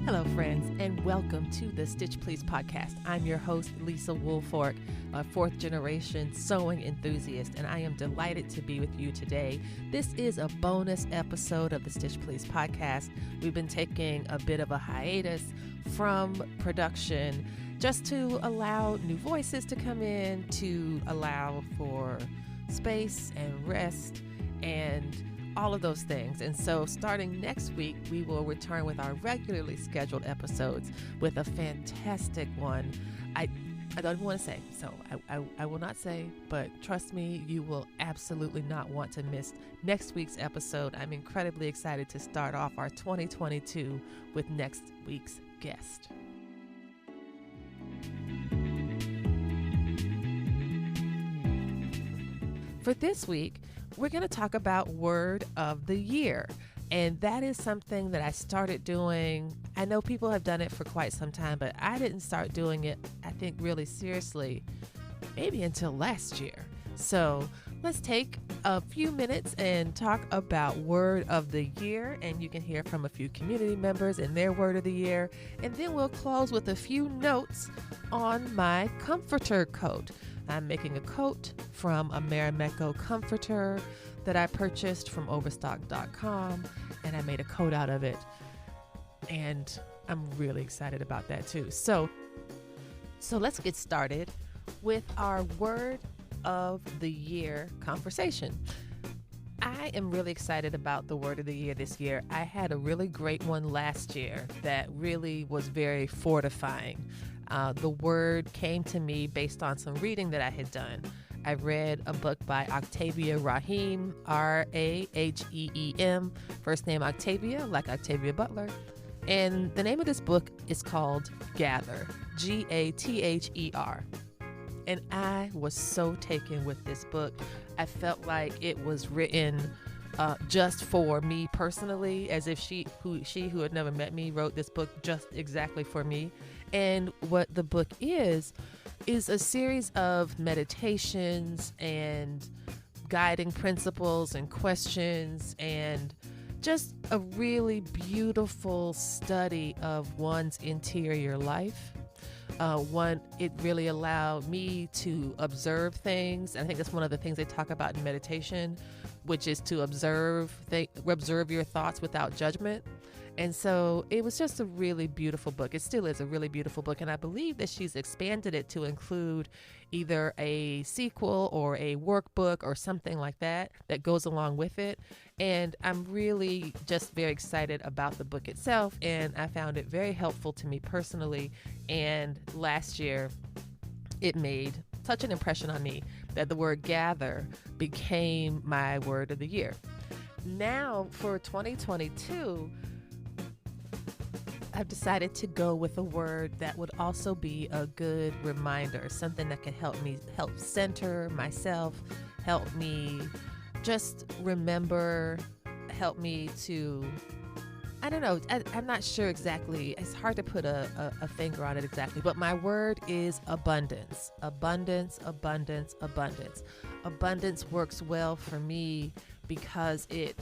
Hello, friends, and welcome to the Stitch Please podcast. I'm your host, Lisa Woolfork, a fourth-generation sewing enthusiast, and I am delighted to be with you today. This is a bonus episode of the Stitch Please podcast. We've been taking a bit of a hiatus from production just to allow new voices to come in, to allow for space and rest and all of those things. And so starting next week, we will return with our regularly scheduled episodes with a fantastic one. I don't want to say, so I will not say, but trust me, you will absolutely not want to miss next week's episode. I'm incredibly excited to start off our 2022 with next week's guest. For this week, we're going to talk about Word of the Year. And that is something that I started doing. I know people have done it for quite some time, but I didn't start doing it, I think, really seriously, maybe until last year. So let's take a few minutes and talk about Word of the Year. And you can hear from a few community members and their Word of the Year. And then we'll close with a few notes on my comforter coat. I'm making a coat from a Marimekko comforter that I purchased from Overstock.com, and I made a coat out of it, and I'm really excited about that too. So let's get started with our Word of the Year conversation. I am really excited about the Word of the Year this year. I had a really great one last year that really was very fortifying. The word came to me based on some reading that I had done. I read a book by Octavia Rahim, Raheem, first name Octavia, like Octavia Butler. And the name of this book is called Gather, Gather. And I was so taken with this book. I felt like it was written just for me personally, as if she who had never met me wrote this book just exactly for me. And what the book is a series of meditations and guiding principles and questions and just a really beautiful study of one's interior life. It really allowed me to observe things. I think that's one of the things they talk about in meditation, which is to observe your thoughts without judgment. And so it was just a really beautiful book. It still is a really beautiful book. And I believe that she's expanded it to include either a sequel or a workbook or something like that goes along with it. And I'm really just very excited about the book itself. And I found it very helpful to me personally. And last year, it made such an impression on me that the word gather became my Word of the Year. Now for 2022, I've decided to go with a word that would also be a good reminder, something that can help center myself, help me just remember, help me to, I don't know, I'm not sure exactly. It's hard to put a finger on it exactly, but my word is abundance. Abundance, abundance, abundance. Abundance works well for me because it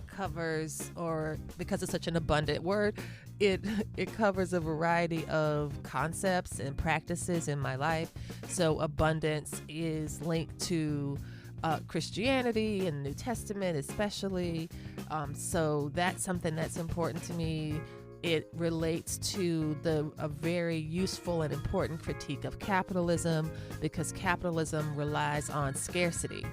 covers, or because it's such an abundant word, it covers a variety of concepts and practices in my life. So abundance is linked to Christianity and the New Testament especially. So that's something that's important to me. It relates to a very useful and important critique of capitalism, because capitalism relies on scarcity.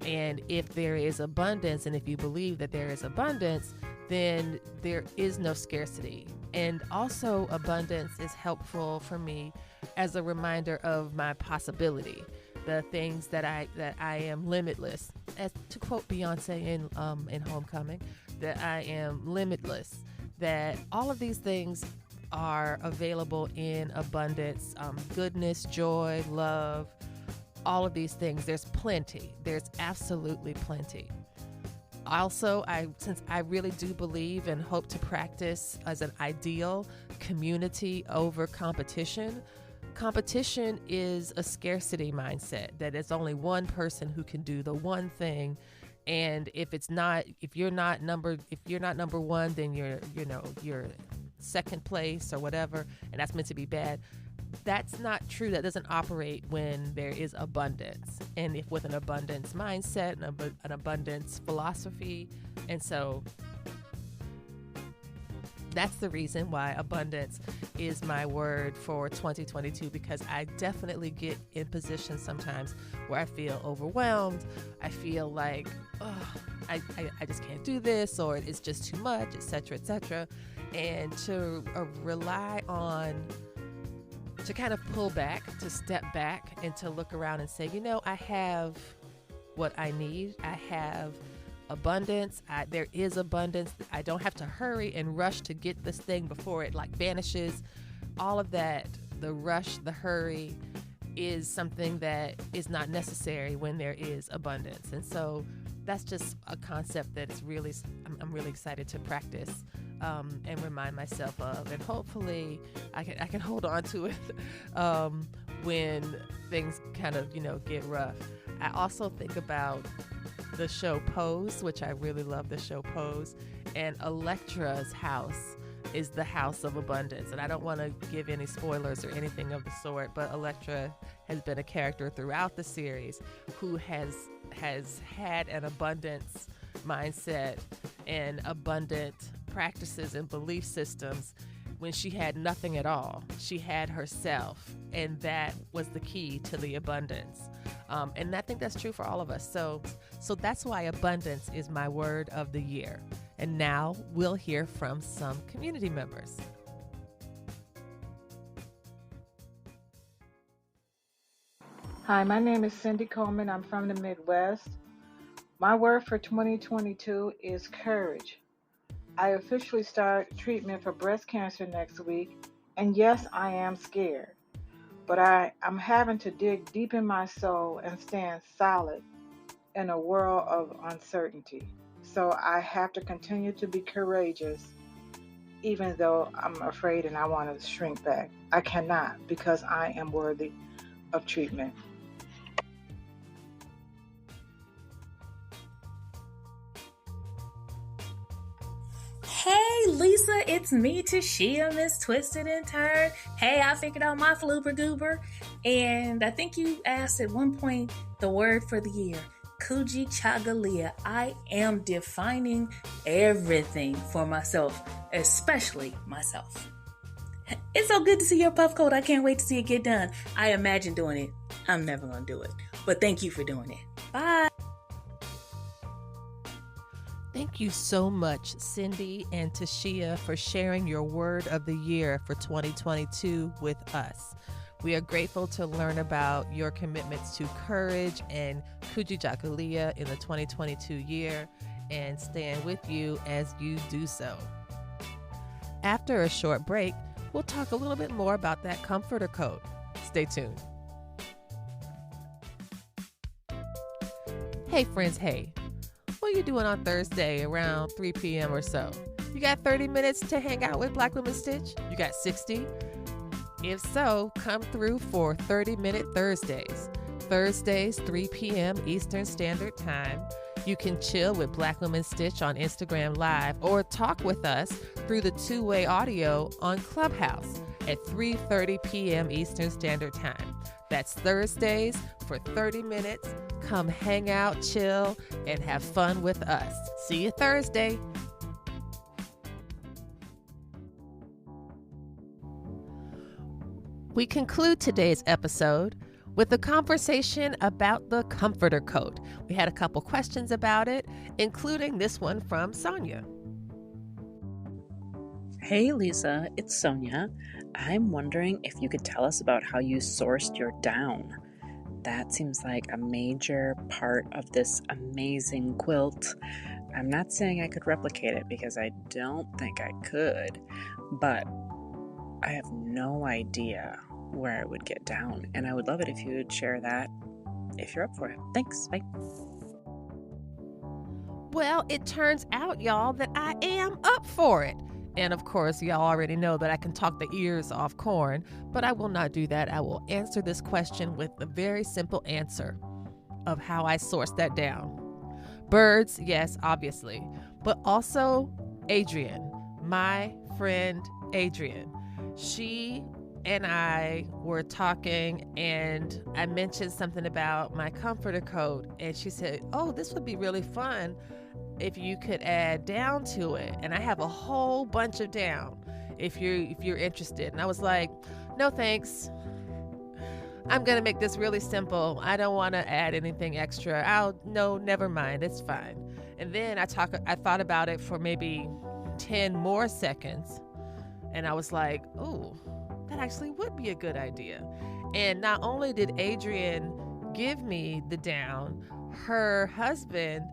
And if there is abundance, and if you believe that there is abundance, then there is no scarcity. And also abundance is helpful for me as a reminder of my possibility, the things that I am limitless. As to quote Beyonce in Homecoming, that I am limitless, that all of these things are available in abundance, goodness, joy, love, all of these things. There's plenty. There's absolutely plenty. Also, since I really do believe and hope to practice as an ideal community over competition, competition is a scarcity mindset, that it's only one person who can do the one thing. And if you're not number one, then you're second place or whatever, and that's meant to be bad. That's not true. That doesn't operate when there is abundance, and if with an abundance mindset and an abundance philosophy. And so that's the reason why abundance is my word for 2022, because I definitely get in positions sometimes where I feel overwhelmed. I feel like, I just can't do this, or it's just too much, etc., etc. And to rely on, to kind of pull back, to step back, and to look around and say, I have what I need. I have abundance. There is abundance. I don't have to hurry and rush to get this thing before it vanishes. All of that, the rush, the hurry, is something that is not necessary when there is abundance. And so that's just a concept that is really, I'm really excited to practice and remind myself of, and hopefully I can hold on to it when things kind of get rough. I also think about the show Pose, which I really love the show Pose, and Electra's house is the house of abundance. And I don't want to give any spoilers or anything of the sort, but Electra has been a character throughout the series who has had an abundance mindset and abundant practices and belief systems when she had nothing at all. She had herself, and that was the key to the abundance. And I think that's true for all of us. So that's why abundance is my word of the year. And now we'll hear from some community members. Hi, my name is Cyndi Coleman. I'm from the Midwest. My word for 2022 is courage. I officially start treatment for breast cancer next week, and yes, I am scared. But I'm having to dig deep in my soul and stand solid in a world of uncertainty. So I have to continue to be courageous, even though I'm afraid and I want to shrink back. I cannot, because I am worthy of treatment. Hey Lisa, it's me, Tishea, Miss Twisted and Turned. Hey, I figured out my flooper goober. And I think you asked at one point the word for the year, Kuji Chagalia. I am defining everything for myself, especially myself. It's so good to see your puff coat. I can't wait to see it get done. I imagine doing it. I'm never going to do it. But thank you for doing it. Bye. Thank you so much, Cyndi and Tishea, for sharing your word of the year for 2022 with us. We are grateful to learn about your commitments to courage and Kujichagulia in the 2022 year, and stand with you as you do so. After a short break, we'll talk a little bit more about that comforter coat. Stay tuned. Hey friends, hey. What are you doing on Thursday around 3 p.m. or so? You got 30 minutes to hang out with Black Women Stitch? You got 60? If so, come through for 30-minute Thursdays. Thursdays, 3 p.m. Eastern Standard Time. You can chill with Black Women Stitch on Instagram Live, or talk with us through the two-way audio on Clubhouse at 3:30 p.m. Eastern Standard Time. That's Thursdays for 30 minutes. Come hang out, chill, and have fun with us. See you Thursday. We conclude today's episode with a conversation about the comforter coat. We had a couple questions about it, including this one from Sonja. Hey Lisa, it's Sonja. I'm wondering if you could tell us about how you sourced your down. That seems like a major part of this amazing quilt. I'm not saying I could replicate it because I don't think I could, but I have no idea where I would get down, and I would love it if you would share that if you're up for it. Thanks, bye. Well, it turns out, y'all, that I am up for it. And of course, y'all already know that I can talk the ears off corn, but I will not do that. I will answer this question with a very simple answer of how I sourced that down. Birds, yes, obviously, but also Adrian, my friend Adrienne. She and I were talking, and I mentioned something about my comforter coat, and she said, oh, this would be really fun if you could add down to it. And I have a whole bunch of down if you're interested. And I was like, no thanks. I'm gonna make this really simple. I don't want to add anything extra. No, never mind. It's fine. And then I thought about it for maybe 10 more seconds, and I was like, ooh, that actually would be a good idea. And not only did Adrienne give me the down, her husband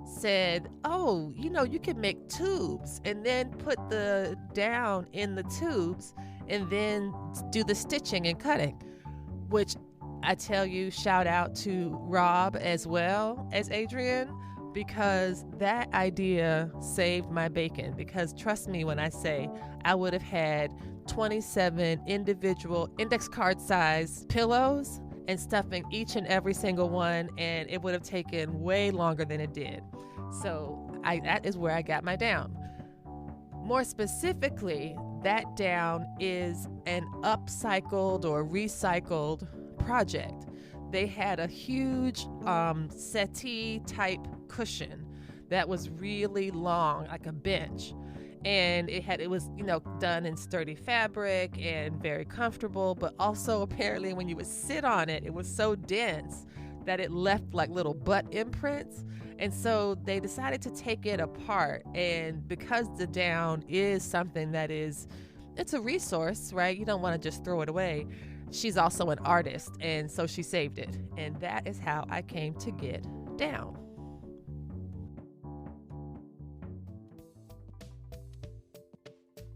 said, oh, you can make tubes and then put the down in the tubes and then do the stitching and cutting, which I tell you, shout out to Rob as well as Adrienne, because that idea saved my bacon. Because trust me when I say I would have had 27 individual index card size pillows and stuffing each and every single one, and it would have taken way longer than it did. So that is where I got my down. More specifically, that down is an upcycled or recycled project. They had a huge settee type cushion that was really long, like a bench. And it was done in sturdy fabric and very comfortable, but also apparently when you would sit on it, it was so dense that it left like little butt imprints. And so they decided to take it apart. And because the down is something that it's a resource, right? You don't want to just throw it away. She's also an artist, and so she saved it. And that is how I came to get down.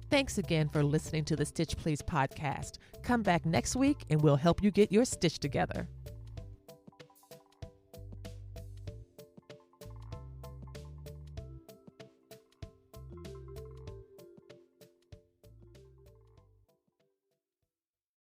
Thanks again for listening to the Stitch Please podcast. Come back next week and we'll help you get your stitch together.